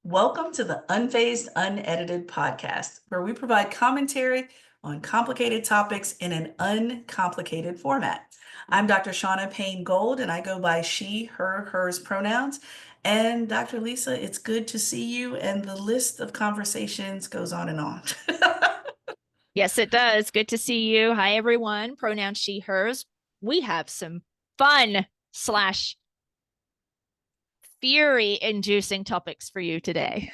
Welcome to the Unfazed, Unedited podcast, where we provide commentary on complicated topics in an uncomplicated format. I'm Dr. Shaunna Payne Gold, and I go by she, her, hers pronouns. And Dr. Lisa, it's good to see you, and the list of conversations goes on and on. Yes, it does. Good to see you. Hi, everyone. Pronoun she, hers. We have some fun slash fury inducing topics for you today.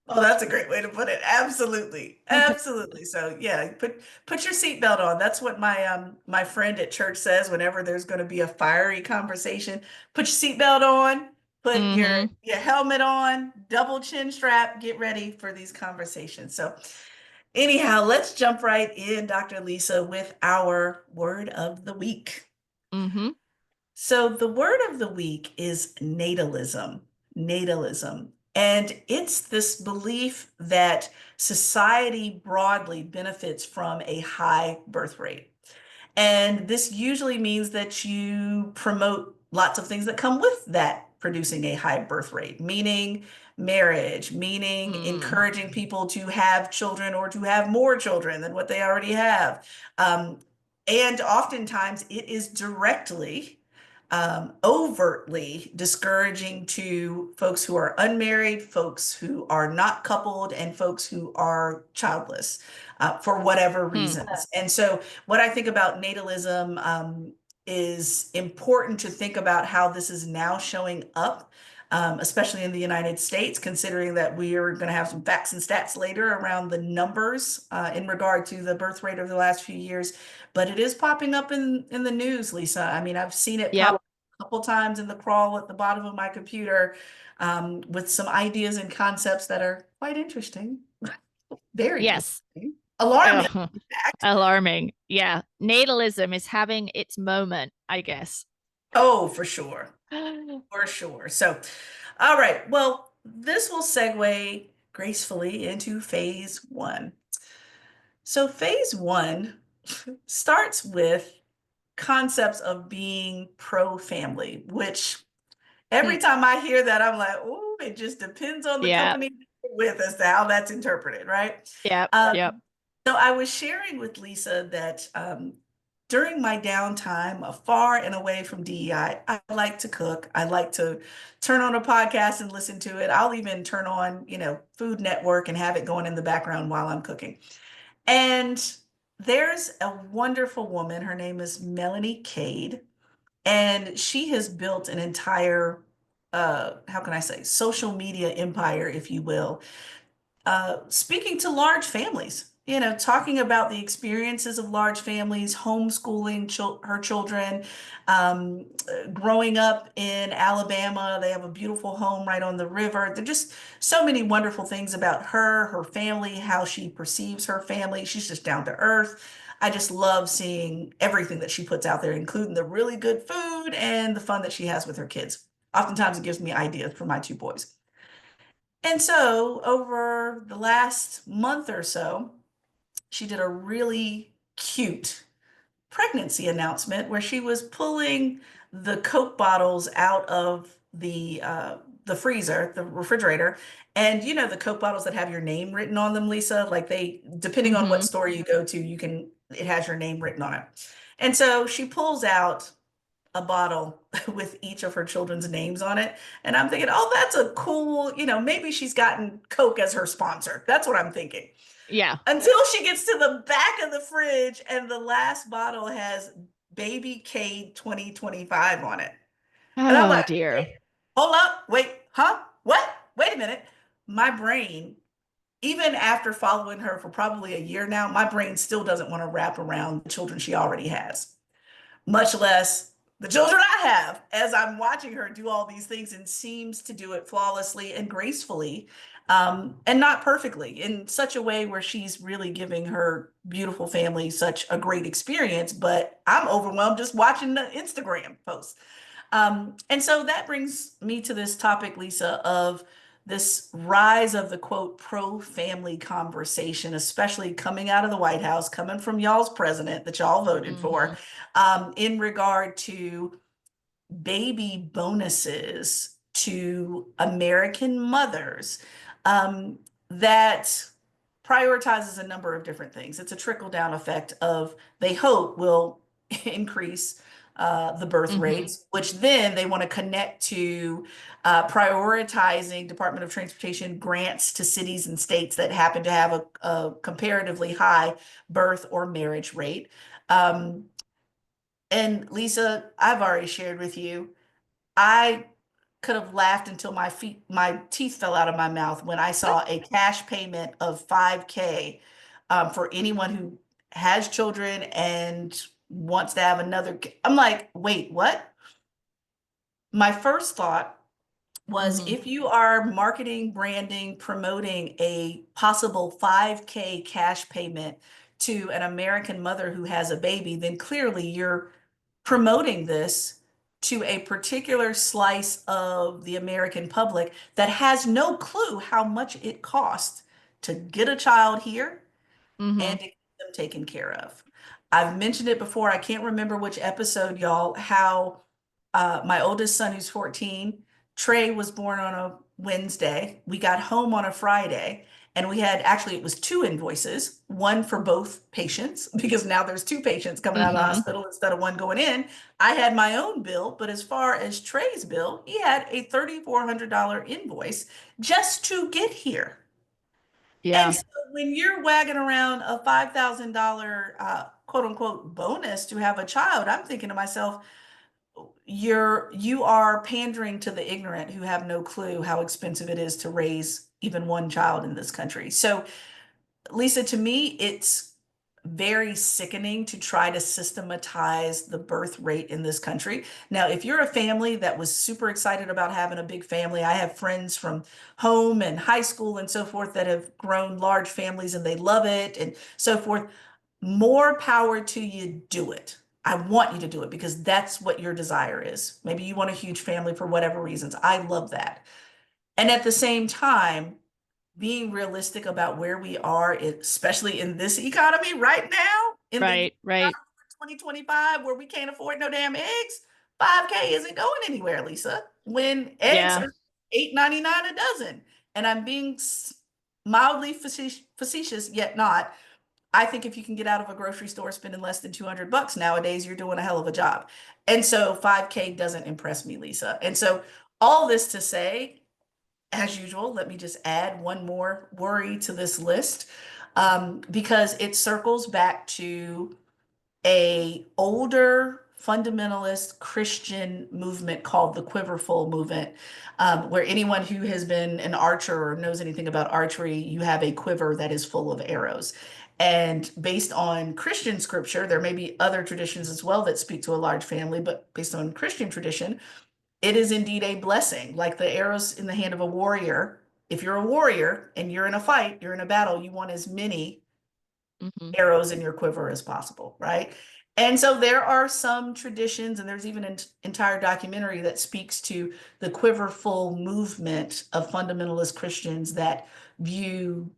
Oh, that's a great way to put it. Absolutely. Absolutely. So yeah, put your seatbelt on. That's what my friend at church says whenever there's going to be a fiery conversation. Put your seatbelt on, put Mm-hmm. your helmet on, double chin strap, get ready for these conversations. So anyhow, let's jump right in, Dr. Lisa, with our word of the week. Mm-hmm. So the word of the week is natalism. Natalism. And it's this belief that society broadly benefits from a high birth rate. And this usually means that you promote lots of things that come with that producing a high birth rate, meaning marriage, meaning Mm. encouraging people to have children or to have more children than what they already have. Um, and oftentimes it is directly, overtly discouraging to folks who are unmarried, folks who are not coupled, and folks who are childless for whatever Hmm. reasons. And so what I think about natalism is important to think about how this is now showing up, especially in the United States, considering that we are going to have some facts and stats later around the numbers in regard to the birth rate over the last few years. But it is popping up in the news, Lisa. I mean, I've seen it Yep. pop a couple times in the crawl at the bottom of my computer with some ideas and concepts that are quite interesting. Very Yes. interesting. Alarming, Ugh. in fact. Alarming. Yeah. Natalism is having its moment, I guess. Oh, for sure. For sure. So, all right. Well, this will segue gracefully into phase one. So, phase one starts with concepts of being pro family, which every Hmm. time I hear that, I'm like, oh, it just depends on the Yeah. company with as to how that's interpreted, right? Yep. Um, Yep. so I was sharing with Lisa that during my downtime, far and away from DEI, I like to cook. I like to turn on a podcast and listen to it. I'll even turn on, Food Network and have it going in the background while I'm cooking. And there's a wonderful woman. Her name is Melanie Cade, and she has built an entire, how can I say, social media empire, if you will, speaking to large families, talking about the experiences of large families, homeschooling her children, growing up in Alabama. They have a beautiful home right on the river. There are just so many wonderful things about her, her family, how she perceives her family. She's just down to earth. I just love seeing everything that she puts out there, including the really good food and the fun that she has with her kids. Oftentimes, it gives me ideas for my two boys. And so over the last month or so, she did a really cute pregnancy announcement where she was pulling the Coke bottles out of the freezer, the refrigerator, and the Coke bottles that have your name written on them, Lisa, like depending on what Mm-hmm. store you go to, it has your name written on it. And so she pulls out a bottle with each of her children's names on it. And I'm thinking, oh, that's a cool, maybe she's gotten Coke as her sponsor. That's what I'm thinking. Yeah. Until she gets to the back of the fridge and the last bottle has Baby K 2025 on it. And I'm Oh, like, dear. wait, hold up, wait, huh? What? Wait a minute. My brain, even after following her for probably a year now, my brain still doesn't want to wrap around the children she already has, much less the children I have, as I'm watching her do all these things and seems to do it flawlessly and gracefully, and not perfectly, in such a way where she's really giving her beautiful family such a great experience. But I'm overwhelmed just watching the Instagram posts. And so that brings me to this topic, Lisa, of this rise of the quote pro family conversation, especially coming out of the White House, coming from y'all's president that y'all voted Mm-hmm. for, in regard to baby bonuses to American mothers that prioritizes a number of different things. It's a trickle-down effect of, they hope will increase the birth rates, which then they want to connect to prioritizing Department of Transportation grants to cities and states that happen to have a comparatively high birth or marriage rate. And Lisa, I've already shared with you, I could have laughed until my teeth fell out of my mouth when I saw a cash payment of 5K for anyone who has children and wants to have another. I'm like, wait, what? My first thought was, if you are marketing, branding, promoting a possible 5K cash payment to an American mother who has a baby, then clearly you're promoting this to a particular slice of the American public that has no clue how much it costs to get a child here and to get them taken care of. I've mentioned it before. I can't remember which episode, y'all, how my oldest son, who's 14, Trey, was born on a Wednesday. We got home on a Friday, and we had, actually, it was two invoices, one for both patients, because now there's two patients coming out of the hospital instead of one going in. I had my own bill, but as far as Trey's bill, he had a $3,400 invoice just to get here. Yeah. And so when you're wagging around a $5,000 quote unquote bonus to have a child, I'm thinking to myself, you are pandering to the ignorant who have no clue how expensive it is to raise even one child in this country. So, Lisa, to me, it's very sickening to try to systematize the birth rate in this country. Now, if you're a family that was super excited about having a big family, I have friends from home and high school and so forth that have grown large families and they love it and so forth. More power to you, do it. I want you to do it because that's what your desire is. Maybe you want a huge family for whatever reasons. I love that. And at the same time, being realistic about where we are, especially in this economy right now, in the Right, right. 2025, where we can't afford no damn eggs, 5K isn't going anywhere, Lisa. When eggs Yeah. are $8.99 a dozen, and I'm being mildly facetious, yet not. I think if you can get out of a grocery store spending less than $200 nowadays, you're doing a hell of a job. And so 5K doesn't impress me, Lisa. And so all this to say, as usual, let me just add one more worry to this list, because it circles back to a older fundamentalist Christian movement called the Quiverfull movement, where anyone who has been an archer or knows anything about archery, you have a quiver that is full of arrows. And based on Christian scripture, there may be other traditions as well that speak to a large family, but based on Christian tradition, it is indeed a blessing. Like the arrows in the hand of a warrior. If you're a warrior and you're in a fight, you're in a battle, you want as many arrows in your quiver as possible, right? And so there are some traditions, and there's even an entire documentary that speaks to the Quiverfull movement of fundamentalist Christians that view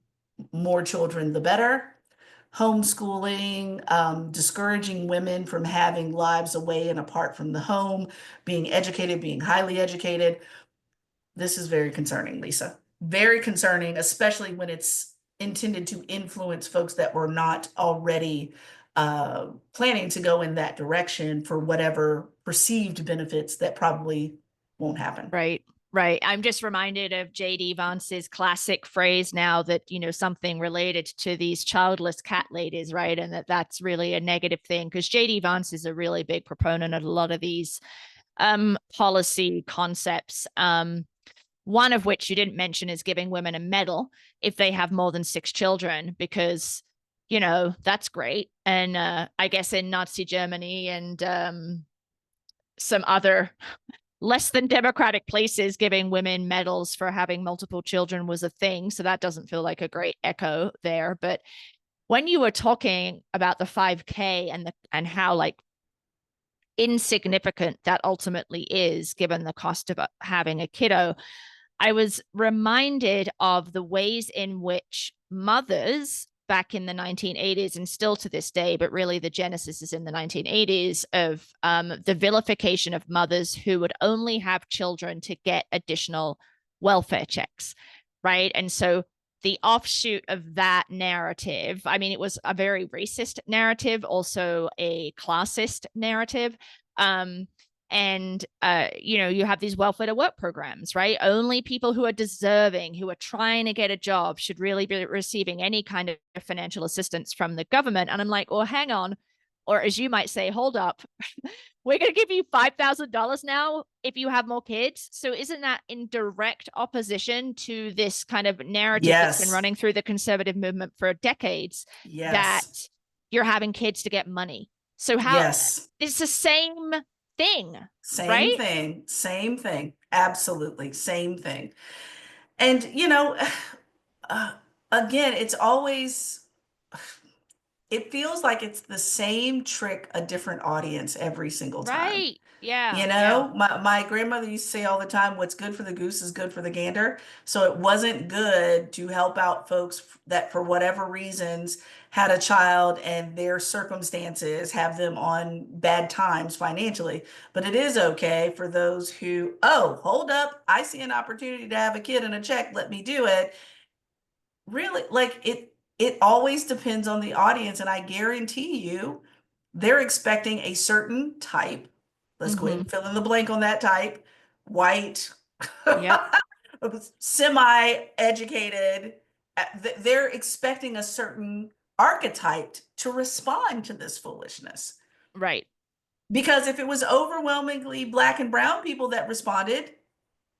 more children the better, homeschooling, discouraging women from having lives away and apart from the home, being educated, being highly educated. This is very concerning, Lisa. Very concerning, especially when it's intended to influence folks that were not already planning to go in that direction for whatever perceived benefits that probably won't happen. Right. Right. I'm just reminded of J.D. Vance's classic phrase now that, something related to these childless cat ladies, right? And that's really a negative thing because J.D. Vance is a really big proponent of a lot of these policy concepts. One of which you didn't mention is giving women a medal if they have more than 6 children, because, that's great. And I guess in Nazi Germany and some other less than democratic places, giving women medals for having multiple children was a thing. So that doesn't feel like a great echo there. But when you were talking about the 5K and how like insignificant that ultimately is, given the cost of having a kiddo, I was reminded of the ways in which mothers back in the 1980s and still to this day, but really the genesis is in the 1980s of the vilification of mothers who would only have children to get additional welfare checks, right? And so the offshoot of that narrative, I mean, it was a very racist narrative, also a classist narrative. And you have these welfare to work programs, right? Only people who are deserving, who are trying to get a job, should really be receiving any kind of financial assistance from the government. And I'm like, oh, hang on. Or as you might say, hold up, we're going to give you $5,000 now if you have more kids. So isn't that in direct opposition to this kind of narrative that's been Yes. running through the conservative movement for decades, that Yes. you're having kids to get money? So how Yes. it's the same thing, Same right? thing. Same thing. Absolutely. Same thing. And, uh, again, it's always, it feels like it's the same trick, a different audience every single time. Right. Yeah. Yeah. My grandmother used to say all the time, what's good for the goose is good for the gander. So it wasn't good to help out folks that, for whatever reasons, had a child and their circumstances have them on bad times financially. But it is okay for those who, oh, hold up, I see an opportunity to have a kid and a check, let me do it. Really, like it always depends on the audience, and I guarantee you they're expecting a certain type. Let's go ahead Mm-hmm. and fill in the blank on that type. White, Yep. semi-educated. They're expecting a certain archetype to respond to this foolishness. Right. Because if it was overwhelmingly Black and brown people that responded,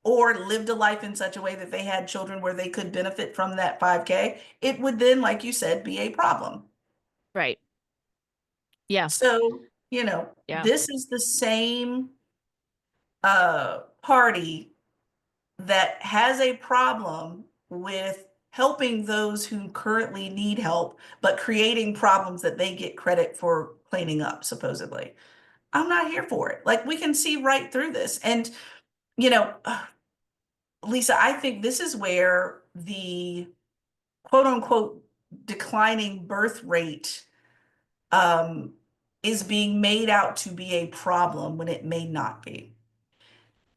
or lived a life in such a way that they had children where they could benefit from that 5K, it would then, like you said, be a problem. Right. Yeah. So, Yeah. this is the same party that has a problem with helping those who currently need help, but creating problems that they get credit for cleaning up, supposedly. I'm not here for it. Like, we can see right through this. And, you know, Lisa, I think this is where the quote unquote declining birth rate um, is being made out to be a problem when it may not be.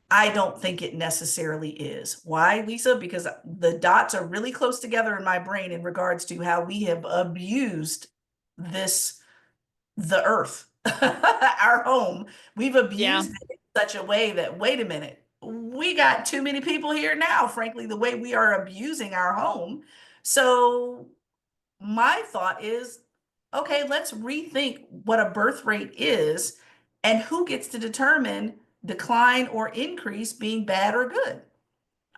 I don't think it necessarily is. Why, Lisa? Because the dots are really close together in my brain in regards to how we have abused this, the earth, our home. We've Yeah. abused it in such a way that, wait a minute, we got too many people here now, frankly, the way we are abusing our home. So my thought is, okay, let's rethink what a birth rate is and who gets to determine decline or increase being bad or good.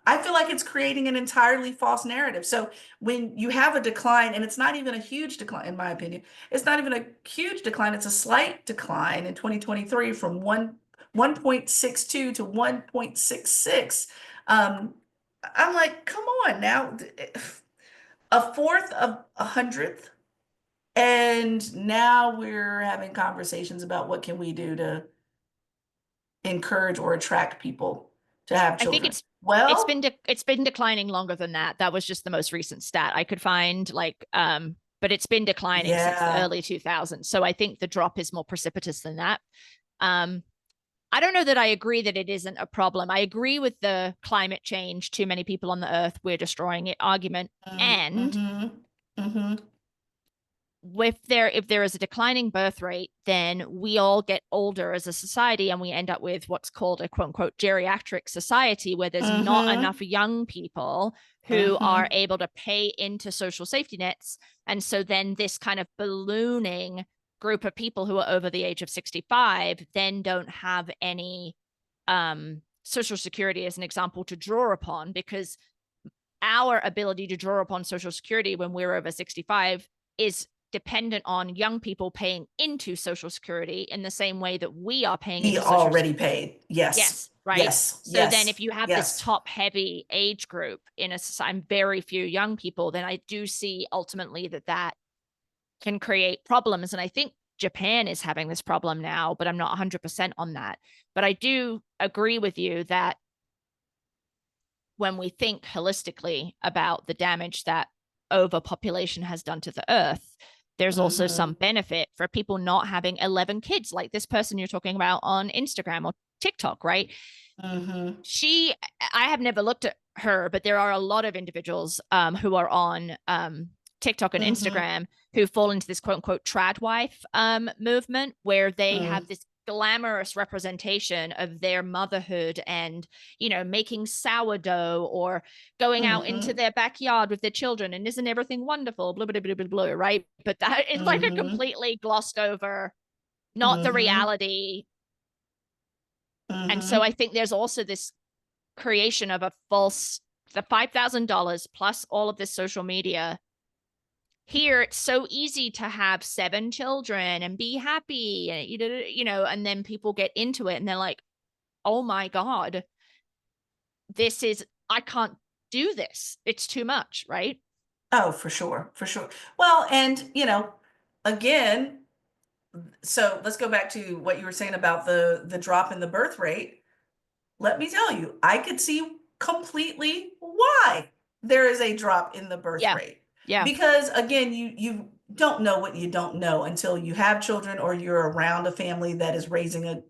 I feel like it's creating an entirely false narrative. So when you have a decline, and it's not even a huge decline, in my opinion, it's not even a huge decline, it's a slight decline in 2023 from 1.62 to 1.66. I'm like, come on now, a fourth of a hundredth. And now we're having conversations about what can we do to encourage or attract people to have I think children. it's been Well, it's been declining longer than that. That was just the most recent stat I could find. But it's been declining since the yeah. early 2000s. So I think the drop is more precipitous than that. Um, I don't know that I agree that it isn't a problem. I agree with the climate change, too many people on the earth, we're destroying it argument. And Mm-hmm. Mm-hmm. if there is a declining birth rate, then we all get older as a society and we end up with what's called a quote unquote geriatric society where there's not Mm-hmm. enough young people who are Mm-hmm. able to pay into social safety nets. And so then this kind of ballooning group of people who are over the age of 65 then don't have any social security, as an example, to draw upon, because our ability to draw upon social security when we're over 65 is dependent on young people paying into social security in the same way that we are paying He into social already security. paid. Yes. Yes, right. Yes. So then if Yes. you have this Yes. top heavy age group in a society, very few young people, then I do see ultimately that can create problems. And I think Japan is having this problem now, but I'm not 100% on that. But I do agree with you that when we think holistically about the damage that overpopulation has done to the earth, there's also some Mm-hmm. benefit for people not having 11 kids, like this person you're talking about on Instagram or TikTok, right? Mm-hmm. I have never looked at her, but there are a lot of individuals who are on TikTok and Mm-hmm. Instagram who fall into this quote unquote trad wife movement, where they Mm-hmm. have this glamorous representation of their motherhood and, you know, making sourdough or going out into Mm-hmm. their backyard with their children and isn't everything wonderful, blah, blah, blah, blah, blah, right? But that is like a Mm-hmm. completely glossed over, not the Mm-hmm. reality. And so Mm-hmm. I think there's also this creation of a false, the $5,000 plus all of this social media. Here, it's so easy to have 7 children and be happy, you know, and then people get into it and they're like, oh my God, I can't do this. It's too much, right? Oh, for sure, for sure. Well, and again, so let's go back to what you were saying about the drop in the birth rate. Let me tell you, I could see completely why there is a drop in the birth Yeah. rate. Yeah. Because again, you don't know what you don't know until you have children or you're around a family that is raising a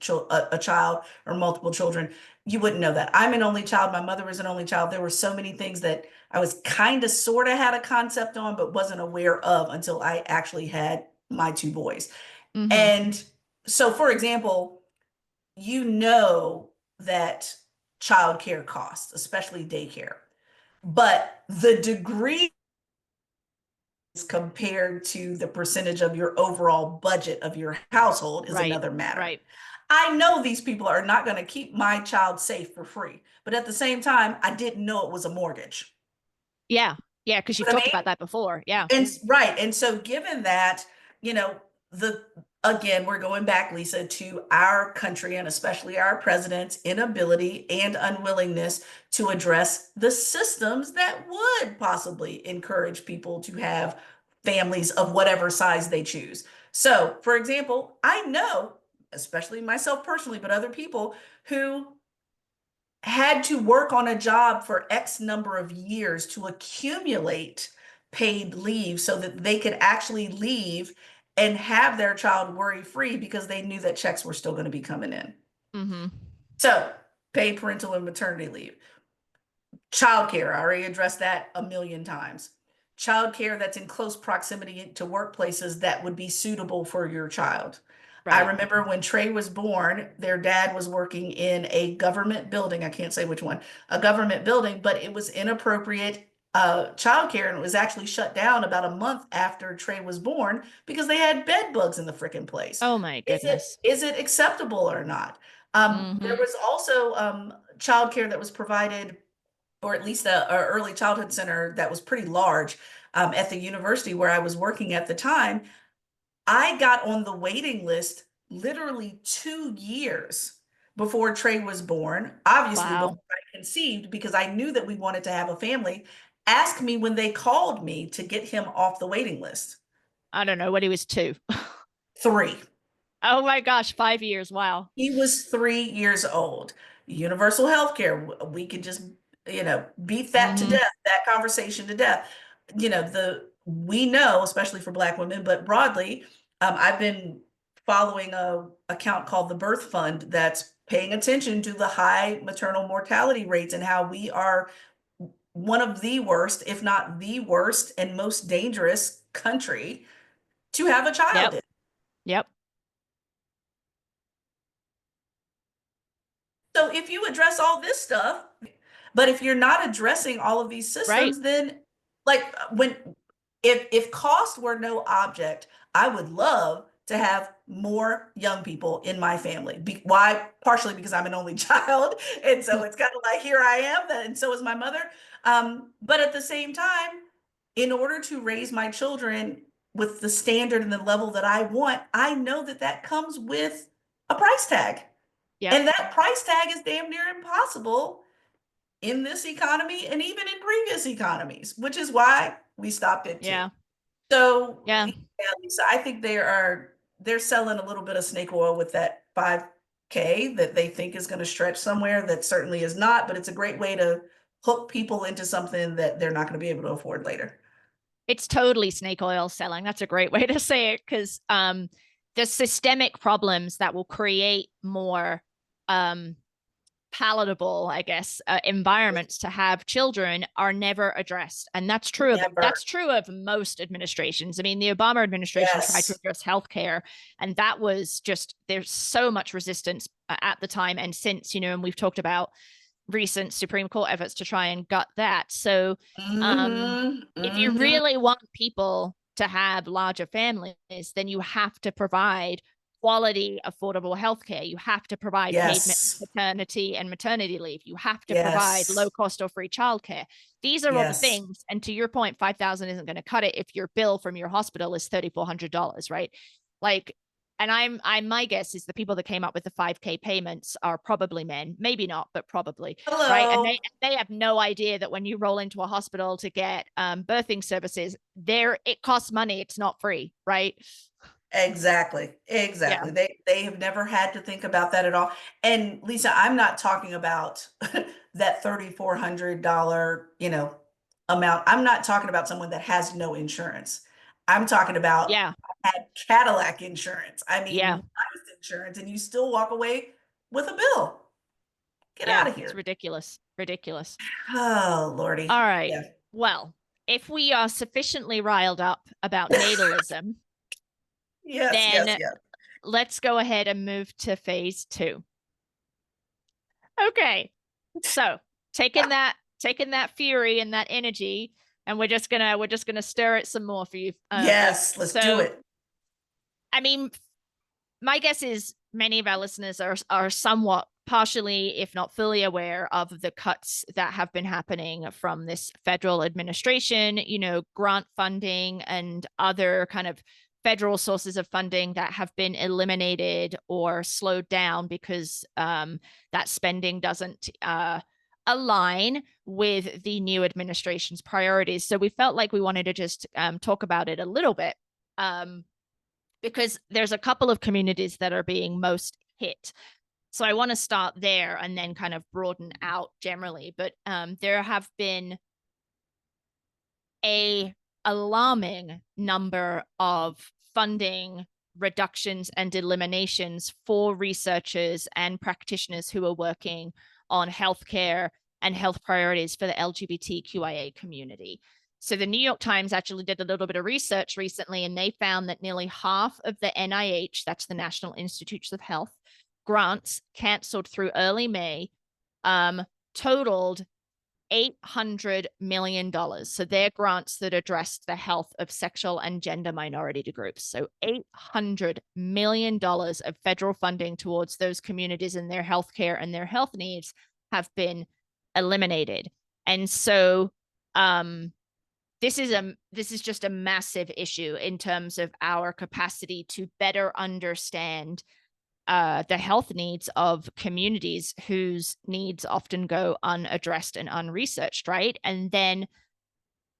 child or multiple children. You wouldn't know that. I'm an only child. My mother was an only child. There were so many things that I was kind of sort of had a concept on, but wasn't aware of until I actually had my two boys. Mm-hmm. And so, for example, you know that childcare costs, especially daycare, but the degree compared to the percentage of your overall budget of your household is Right. another matter. Right. I know these people are not going to keep my child safe for free, but at the same time, I didn't know it was a mortgage. Yeah. Yeah. Because you've You know what talked I about mean? that before. Yeah. And right. And so given that, you know, the again, we're going back, Lisa, to our country and especially our president's inability and unwillingness to address the systems that would possibly encourage people to have families of whatever size they choose. So, for example, I know, especially myself personally, but other people who had to work on a job for X number of years to accumulate paid leave so that they could actually leave and have their child worry free because they knew that checks were still going to be coming in. Mm-hmm. So, paid parental and maternity leave. Childcare, I already addressed that a million times. Childcare that's in close proximity to workplaces that would be suitable for your child. I Right. remember when Trey was born, their dad was working in a government building. I can't say which one, a government building, but it was inappropriate childcare, and it was actually shut down about a month after Trey was born because they had bed bugs in the freaking place. Oh my Is it goodness. is it acceptable or not? There Mm-hmm. was also childcare that was provided, or at least a early childhood center that was pretty large at the university where I was working at the time. I got on the waiting list literally 2 years before Trey was born, obviously before Wow. I conceived, because I knew that we wanted to have a family. Ask me when they called me to get him off the waiting list. I don't know, when he was 2. Three. Oh my gosh, 5 years. Wow. He was 3 years old. Universal health care, we could just, beat that to Mm-hmm. death, that conversation to death. We know, especially for Black women, but broadly, I've been following a account called the Birth Fund that's paying attention to the high maternal mortality rates and how we are one of the worst, if not the worst and most dangerous country to have a child Yep. in. Yep. So if you address all this stuff, but if you're not addressing all of these Right. systems, then like when if cost were no object, I would love to have more young people in my family. Why? Partially because I'm an only child, and so it's kind of like here I am, and so is my mother. But at the same time, in order to raise my children with the standard and the level that I want, I know that that comes with a price tag. Yep. And that price tag is damn near impossible in this economy and even in previous economies, which is why we stopped at two. Yeah. So Yeah. yeah, Lisa, I think they're selling a little bit of snake oil with that 5K that they think is going to stretch somewhere that certainly is not, but it's a great way to hook people into something that they're not going to be able to afford later. It's totally snake oil selling. That's a great way to say it, because the systemic problems that will create more palatable, I guess, environments to have children are never addressed. And Never. that's true of most administrations. I mean, the Obama administration tried to Yes. address healthcare, and that was just, there's so much resistance at the time and since, and we've talked about recent Supreme Court efforts to try and gut that. So Mm-hmm. if you Mm-hmm. really want people to have larger families, then you have to provide quality, affordable healthcare. You have to provide paid Yes. paternity and maternity leave. You have to provide low Yes. cost or free childcare. These are all the Yes. things. And to your point, 5,000 isn't going to cut it if your bill from your hospital is $3,400, right? Like, and my guess is the people that came up with the 5K payments are probably men, maybe not, but probably, right? And Hello. they have no idea that when you roll into a hospital to get birthing services, it costs money. It's not free, right? Exactly. Yeah, Exactly. They have never had to think about that at all. And Lisa, I'm not talking about that $3,400, amount. I'm not talking about someone that has no insurance. I'm talking about yeah, I had Cadillac insurance. I mean, yeah, nice insurance, and you still walk away with a bill. Get yeah. out of It's here. ridiculous, ridiculous. Oh, Lordy. All right. Yeah. Well, if we are sufficiently riled up about natalism, Yes, yes, then yes. let's go ahead and move to phase two. Okay. So taking that fury and that energy, and we're just gonna stir it some more for you, folks. Yes, let's do So, it. I mean, my guess is many of our listeners are somewhat partially, if not fully, aware of the cuts that have been happening from this federal administration, grant funding and other kind of federal sources of funding that have been eliminated or slowed down because that spending doesn't align with the new administration's priorities. So we felt like we wanted to just talk about it a little bit. Because there's a couple of communities that are being most hit. So I want to start there and then kind of broaden out generally. But there have been a alarming number of funding reductions and eliminations for researchers and practitioners who are working on healthcare and health priorities for the LGBTQIA community. So the New York Times actually did a little bit of research recently, and they found that nearly half of the NIH, that's the National Institutes of Health, grants canceled through early May totaled $800 million. So they're grants that addressed the health of sexual and gender minority groups. So $800 million of federal funding towards those communities and their healthcare and their health needs have been eliminated. And so this is just a massive issue in terms of our capacity to better understand the health needs of communities whose needs often go unaddressed and unresearched, right? And then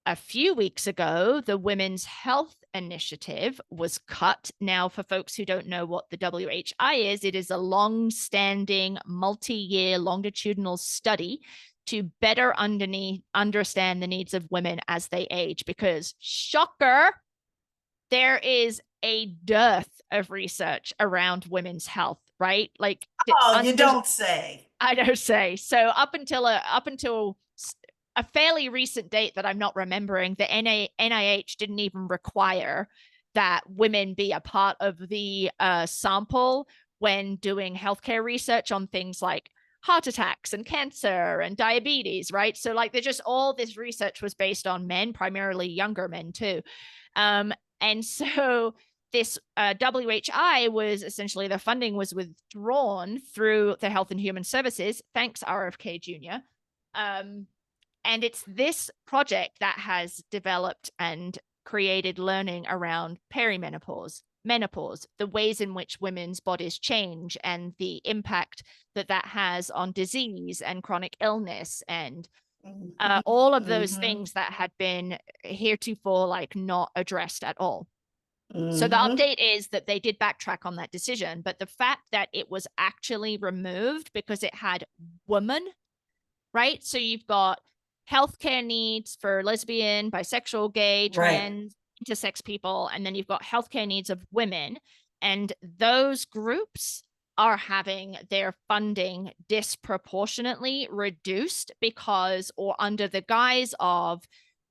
a few weeks ago, the Women's Health Initiative was cut. Now, for folks who don't know what the WHI is, it is a long-standing, multi-year longitudinal study to better understand the needs of women as they age, because shocker, there is a dearth of research around women's health, right? Like, Oh, you don't say. I don't say. So up until a fairly recent date that I'm not remembering, the NIH didn't even require that women be a part of the sample when doing healthcare research on things like heart attacks and cancer and diabetes, right? So like, there's just all this research was based on men, primarily younger men too. And so this WHI was essentially, the funding was withdrawn through the Health and Human Services, thanks RFK Jr. And it's this project that has developed and created learning around perimenopause, menopause, the ways in which women's bodies change, and the impact that that has on disease and chronic illness, and all of those Mm-hmm. things that had been heretofore like not addressed at all. So the Mm-hmm. update is that they did backtrack on that decision, but the fact that it was actually removed because it had woman, right? So you've got healthcare needs for lesbian, bisexual, gay, Right. trans, intersex people, and then you've got healthcare needs of women. And those groups are having their funding disproportionately reduced because, or under the guise of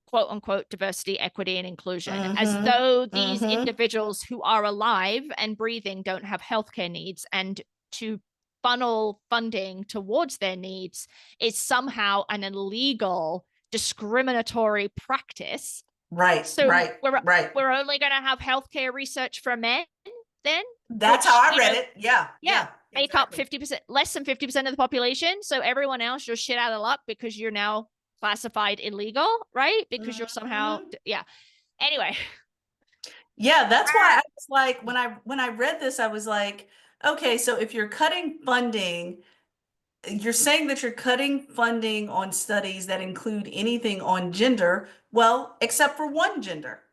quote unquote diversity, equity, and inclusion, as though these individuals who are alive and breathing don't have healthcare needs, and to funnel funding towards their needs is somehow an illegal discriminatory practice. Right. So Right. Right. we're only going to have healthcare research for men then, That's which, how I read it. Yeah. yeah, make Exactly. up 50%, less than 50% of the population. So everyone else, you're shit out of luck because you're now classified illegal, right? Because you're somehow, yeah. Anyway. Yeah, that's why I was like, when I read this, I was like, okay, so if you're cutting funding, you're saying that you're cutting funding on studies that include anything on gender, well, except for one gender.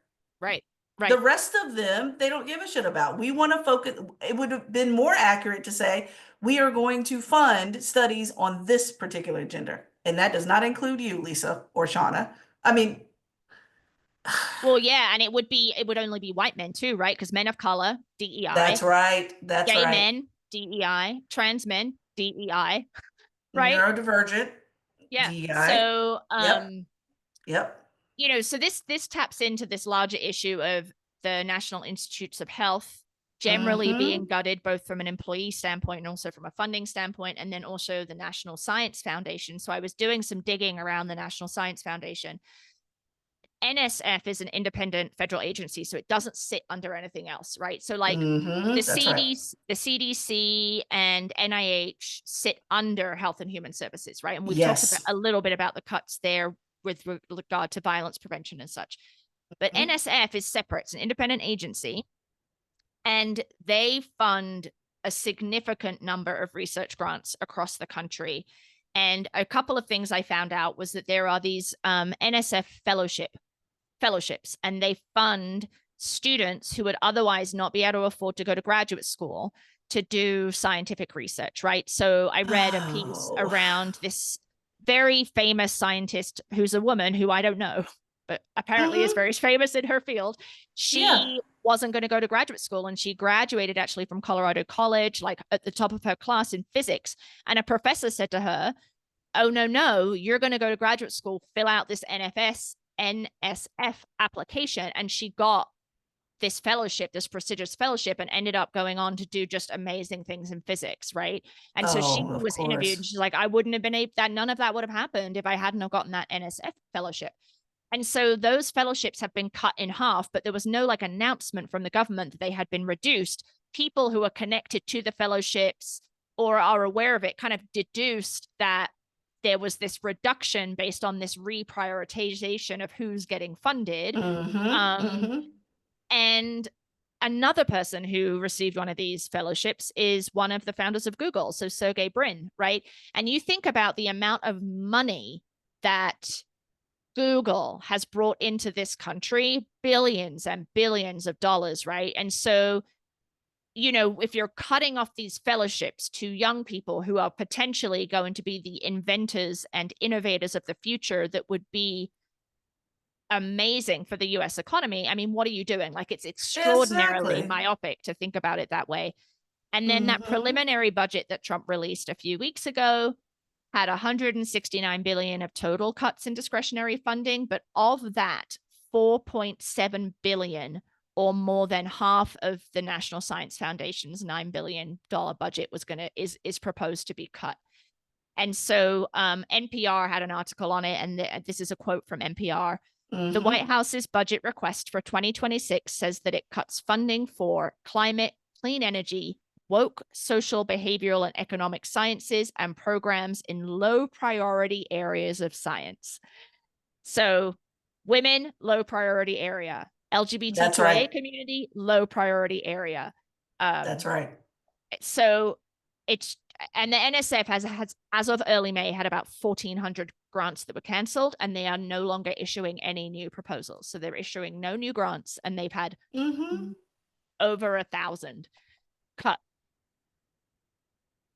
Right. The rest of them, they don't give a shit about. We want to focus. It would have been more accurate to say, we are going to fund studies on this particular gender. And that does not include you, Lisa or Shaunna. I mean, well, yeah, and it would only be white men too, right? Because men of color, DEI. that's right. That's gay right. men, DEI. Trans men, DEI. Right? Neurodivergent, Yeah. DEI. So, Yep. You know, so this taps into this larger issue of the National Institutes of Health generally being gutted, both from an employee standpoint and also from a funding standpoint, and then also the National Science Foundation. So I was doing some digging around the National Science Foundation. NSF is an independent federal agency, so it doesn't sit under anything else, right? So like the CDC and NIH sit under Health and Human Services, right? And we've talked about a little bit about the cuts there with regard to violence prevention and such. But NSF is separate. It's an independent agency, and they fund a significant number of research grants across the country. And a couple of things I found out was that there are these NSF fellowships, and they fund students who would otherwise not be able to afford to go to graduate school to do scientific research, right? So I read a piece around this very famous scientist who's a woman who I don't know, but apparently is very famous in her field. She wasn't going to go to graduate school, and she graduated actually from Colorado College, like at the top of her class in physics. And a professor said to her, oh, no, you're going to go to graduate school, fill out this NSF application. And she got this fellowship, this prestigious fellowship, and ended up going on to do just amazing things in physics, right? And so she was interviewed, and she's like, I wouldn't have been able, that none of that would have happened if I hadn't have gotten that NSF fellowship. And so those fellowships have been cut in half, but there was no like announcement from the government that they had been reduced. People who are connected to the fellowships or are aware of it kind of deduced that there was this reduction based on this reprioritization of who's getting funded. And another person who received one of these fellowships is one of the founders of Google, so Sergey Brin, right? And you think about the amount of money that Google has brought into this country, billions and billions of dollars, right? And so, you know, if you're cutting off these fellowships to young people who are potentially going to be the inventors and innovators of the future that would be amazing for the US economy, I mean, what are you doing? Like, it's extraordinarily myopic to think about it that way. And then that preliminary budget that Trump released a few weeks ago had 169 billion of total cuts in discretionary funding, but of that, 4.7 billion, or more than half of the National Science Foundation's $9 billion budget is proposed to be cut. And so NPR had an article on it, and this is a quote from NPR. The White House's budget request for 2026 says that it cuts funding for climate, clean energy, woke, social, behavioral, and economic sciences, and programs in low priority areas of science. So women, low priority area. LGBTQIA community, low priority area. That's right. So it's, and the NSF has as of early May had about 1,400 grants that were canceled, and they are no longer issuing any new proposals. So they're issuing no new grants, and they've had over 1,000 cut.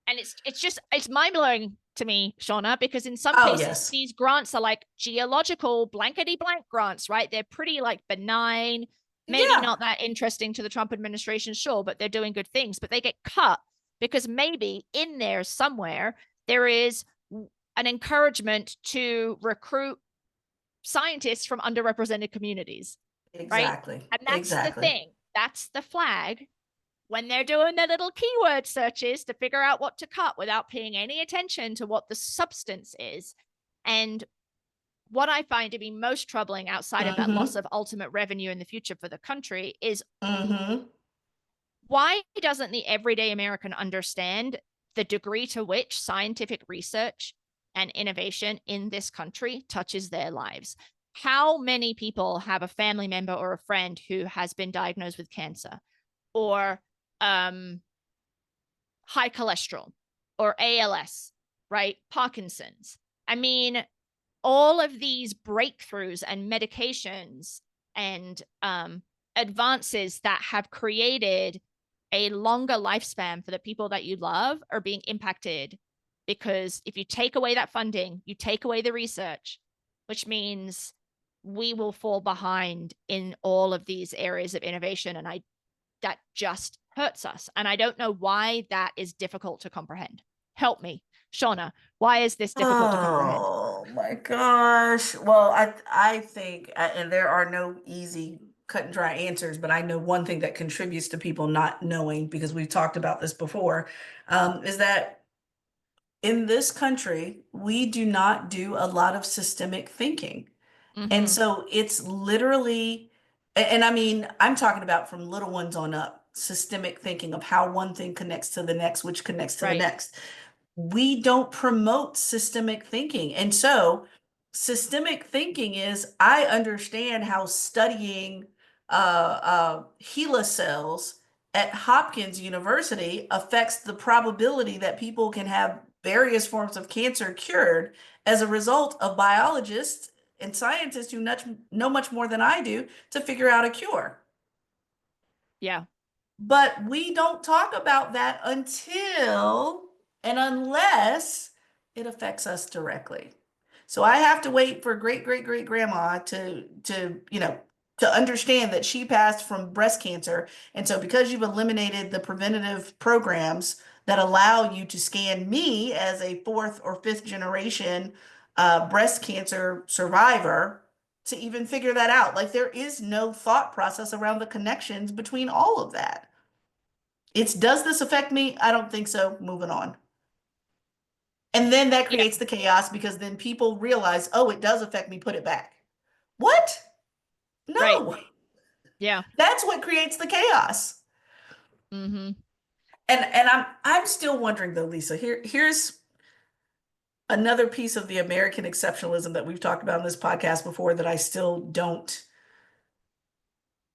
And it's mind-blowing to me, Shaunna, because in some Oh, cases yes. these grants are like geological blankety blank grants, right? They're pretty like benign, maybe Yeah, not that interesting to the Trump administration, sure, but they're doing good things. But they get cut because maybe in there somewhere there is an encouragement to recruit scientists from underrepresented communities, right? exactly. And that's the Exactly. thing. That's the flag when they're doing their little keyword searches to figure out what to cut without paying any attention to what the substance is. And what I find to be most troubling outside of that loss Mm-hmm. of ultimate revenue in the future for the country is Mm-hmm. why doesn't the everyday American understand the degree to which scientific research and innovation in this country touches their lives? How many people have a family member or a friend who has been diagnosed with cancer or um, high cholesterol or ALS, right? Parkinson's. I mean, all of these breakthroughs and medications and advances that have created a longer lifespan for the people that you love are being impacted because if you take away that funding, you take away the research, which means we will fall behind in all of these areas of innovation. And that just hurts us. And I don't know why that is difficult to comprehend. Help me, Shaunna. Why is this difficult to comprehend? Oh my gosh. Well, I think, and there are no easy cut and dry answers, but I know one thing that contributes to people not knowing, because we've talked about this before, is that in this country, we do not do a lot of systemic thinking. And Mm-hmm. so it's literally, and I mean, I'm talking about from little ones on up, systemic thinking of how one thing connects to the next, which connects to the Right. next. We don't promote systemic thinking. And so systemic thinking is I understand how studying HeLa cells at Hopkins University affects the probability that people can have various forms of cancer cured as a result of biologists and scientists who know much more than I do to figure out a cure. Yeah. But we don't talk about that until and unless it affects us directly. So I have to wait for great great great grandma to understand that she passed from breast cancer. And so because you've eliminated the preventative programs that allow you to scan me as a fourth or fifth generation breast cancer survivor to even figure that out. Like there is no thought process around the connections between all of that. It's does this affect me? I don't think so. Moving on. And then that Yeah. creates the chaos because then people realize, oh, it does affect me, put it back. What? Right. No. Yeah. That's what creates the chaos. Mm-hmm. And I'm still wondering though, Lisa, here's another piece of the American exceptionalism that we've talked about in this podcast before that I still don't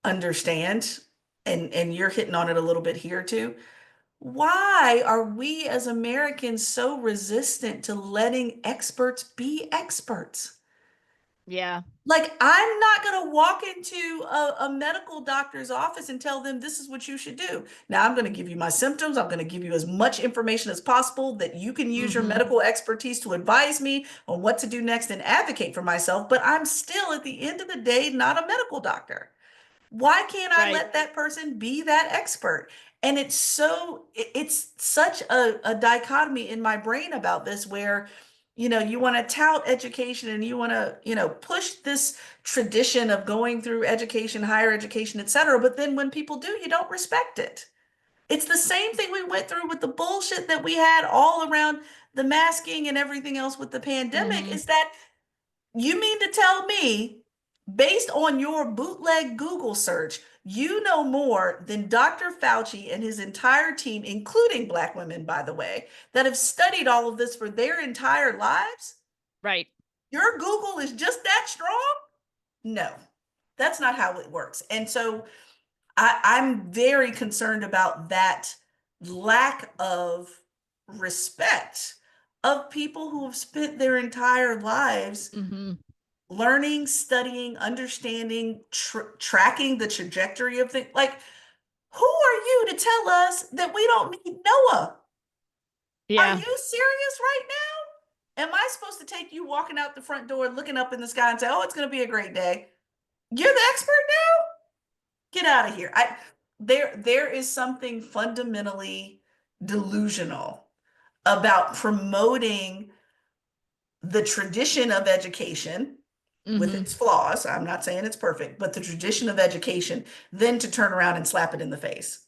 understand. And you're hitting on it a little bit here too. Why are we as Americans so resistant to letting experts be experts? Yeah. Like, I'm not going to walk into a medical doctor's office and tell them this is what you should do. Now, I'm going to give you my symptoms. I'm going to give you as much information as possible that you can use your Mm-hmm. medical expertise to advise me on what to do next and advocate for myself. But I'm still, at the end of the day, not a medical doctor. Why can't I Right. let that person be that expert? And it's such a dichotomy in my brain about this where, you want to tout education and you want to, push this tradition of going through education, higher education, et cetera. But then when people do, you don't respect it. It's the same thing we went through with the bullshit that we had all around the masking and everything else with the pandemic Mm-hmm. is that you mean to tell me, based on your bootleg Google search, you know more than Dr. Fauci and his entire team, including Black women, by the way, that have studied all of this for their entire lives? Right. Your Google is just that strong? No, that's not how it works. And so I'm very concerned about that lack of respect of people who have spent their entire lives Mm-hmm. learning, studying, understanding, tracking the trajectory of things. Like, who are you to tell us that we don't need Noah? Are Yeah. you serious right now? Am I supposed to take you walking out the front door, looking up in the sky and say, oh, it's going to be a great day? You're the expert now? Get out of here. There is something fundamentally delusional about promoting the tradition of education with Mm-hmm. its flaws. I'm not saying it's perfect, but the tradition of education, then to turn around and slap it in the face.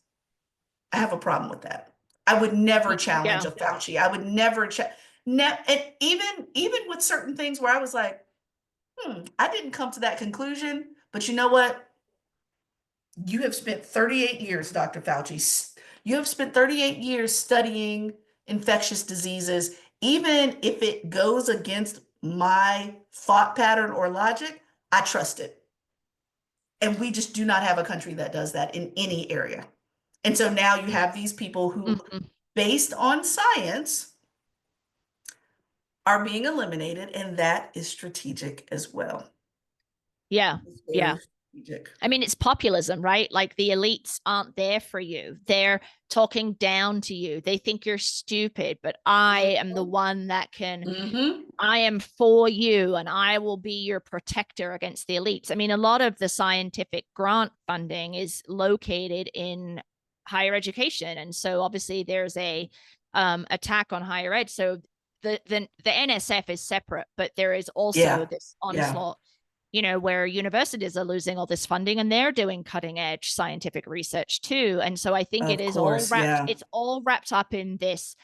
I have a problem with that. I would never challenge Yeah. a Fauci. I would never and even with certain things where I was like, I didn't come to that conclusion, but you know what? You have spent 38 years, Dr. Fauci. You have spent 38 years studying infectious diseases. Even if it goes against my thought pattern or logic, I trust it. And we just do not have a country that does that in any area. And so now you have these people who, Mm-hmm. based on science, are being eliminated, and that is strategic as well. Yeah. It's Yeah. very strategic. I mean, it's populism, right? Like the elites aren't there for you. They're talking down to you. They think you're stupid, but I am the one that can, Mm-hmm. I am for you and I will be your protector against the elites. I mean, a lot of the scientific grant funding is located in higher education. And so obviously there's a attack on higher ed. So the NSF is separate, but there is also Yeah. this Yeah. onslaught, where universities are losing all this funding and they're doing cutting edge scientific research too. And so I think it Of is all course. wrapped, Yeah. it's all wrapped up in this.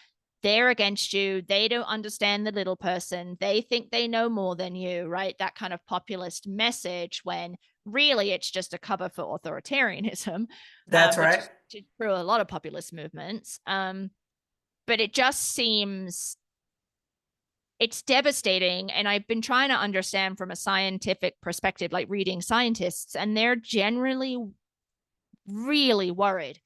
They're against you. They don't understand the little person. They think they know more than you, right? That kind of populist message when really it's just a cover for authoritarianism, That's which right. is true a lot of populist movements. But it just seems it's devastating. And I've been trying to understand from a scientific perspective, like reading scientists, and they're generally really worried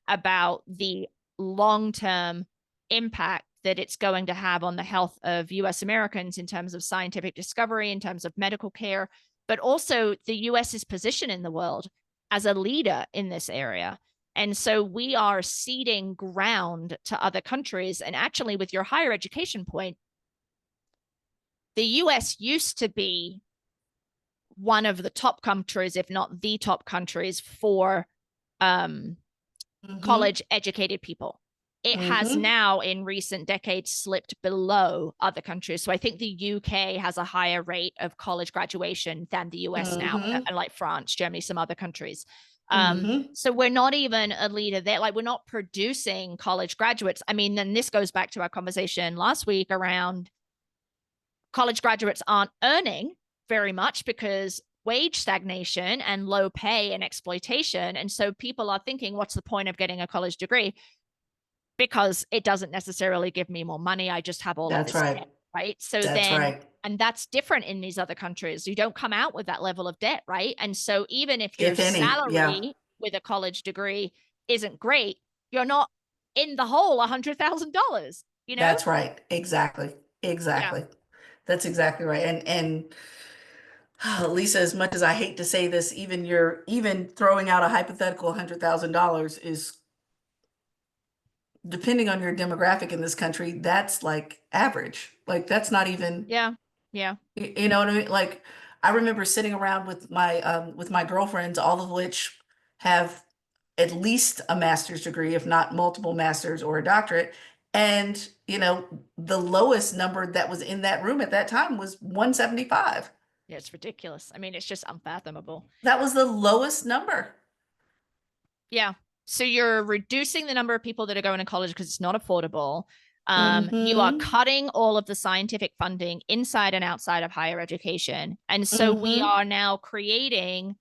about the long term impact that it's going to have on the health of US Americans in terms of scientific discovery, in terms of medical care, but also the US's position in the world as a leader in this area. And so we are ceding ground to other countries. And actually, with your higher education point, the US used to be one of the top countries, if not the top countries, for um, Mm-hmm. college educated people. It has Mm-hmm. now, in recent decades, slipped below other countries. So I think the UK has a higher rate of college graduation than the US now, Mm-hmm. and like France, Germany, some other countries. Mm-hmm. So we're not even a leader there. Like we're not producing college graduates. I mean, then this goes back to our conversation last week around college graduates aren't earning very much because wage stagnation and low pay and exploitation. And so people are thinking, what's the point of getting a college degree? Because it doesn't necessarily give me more money. I just have all of That's this right. debt, right? So That's then, right. and that's different in these other countries. You don't come out with that level of debt, right? And so even if your If any. Yeah. salary with a college degree isn't great, you're not in the hole $100,000, you know? That's right. Exactly. Yeah. Exactly. That's exactly right. And Lisa, as much as I hate to say this, even throwing out a hypothetical $100,000 is, depending on your demographic in this country, that's like average. Like that's not even, Yeah. Yeah. you know what I mean? Like I remember sitting around with my girlfriends, all of which have at least a master's degree, if not multiple masters or a doctorate. And, the lowest number that was in that room at that time was 175. Yeah, it's ridiculous. I mean, it's just unfathomable. That was the lowest number. Yeah. So you're reducing the number of people that are going to college because it's not affordable. You are Mm-hmm. cutting all of the scientific funding inside and outside of higher education. And so we Mm-hmm. are now creating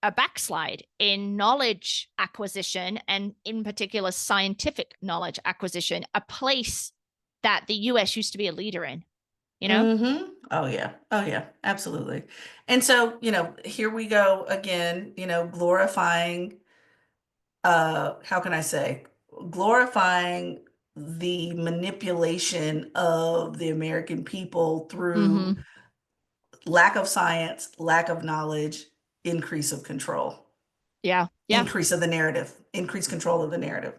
a backslide in knowledge acquisition and, in particular, scientific knowledge acquisition, a place that the US used to be a leader in, you know? Mm-hmm. Oh yeah. Oh yeah. Absolutely. And so, here we go again, glorifying, how can I say, glorifying the manipulation of the American people through Mm-hmm. lack of science, lack of knowledge, increase of control, Yeah. Yeah. increase of the narrative, increase control of the narrative.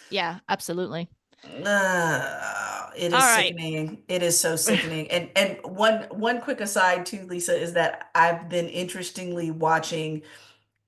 Yeah. Absolutely. It All is right. sickening. It is so sickening. And one quick aside too, Lisa, is that I've been interestingly watching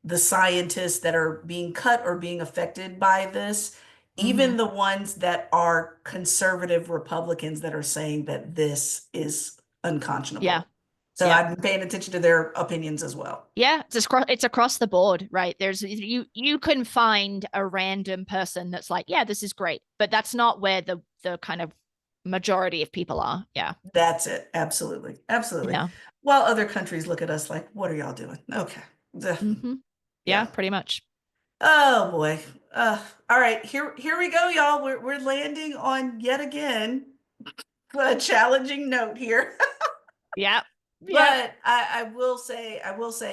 the scientists that are being cut or being affected by this, Hmm. even the ones that are conservative Republicans that are saying that this is Yeah. unconscionable. So Yeah. I've been paying attention to their opinions as well. Yeah, it's across the board, right? There's you can find a random person that's like, yeah, this is great, but that's not where the kind of majority of people are. Yeah. That's it. Absolutely. Absolutely. Yeah. While other countries look at us like, what are y'all doing? Okay. Ugh. Hmm. Yeah, Yeah. pretty much. Oh boy. All right, here we go, y'all. We're landing on yet again a challenging note here. Yeah. Yeah. But I will say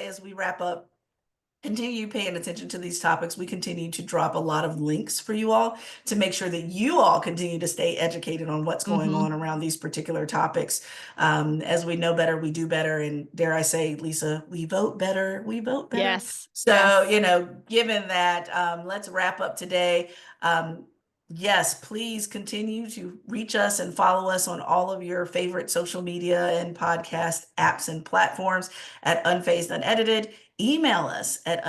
as we wrap up, continue paying attention to these topics. We continue to drop a lot of links for you all to make sure that you all continue to stay educated on what's going Hmm. on around these particular topics. As we know better, we do better. And dare I say, Lisa, we vote better, we vote better. Yes. So, Yes. given that, let's wrap up today. Um, Yes, please continue to reach us and follow us on all of your favorite social media and podcast apps and platforms at Unfazed Unedited. Email us at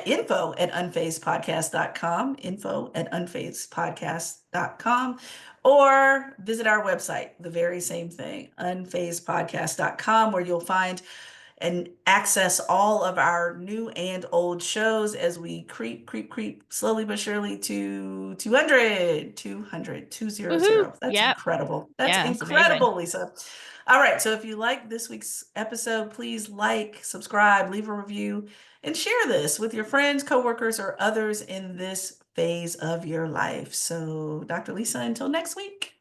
info@unfazedpodcast.com, info@unfazedpodcast.com, or visit our website, the very same thing, unfazedpodcast.com, where you'll find and access all of our new and old shows as we creep slowly but surely to 200, 200, Woohoo. 200. That's Yeah. incredible. That's Yeah, it's amazing. incredible, Lisa. All right. So if you like this week's episode, please like, subscribe, leave a review, and share this with your friends, coworkers, or others in this phase of your life. So, Dr. Lisa, until next week.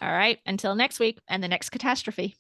All right. Until next week and the next catastrophe.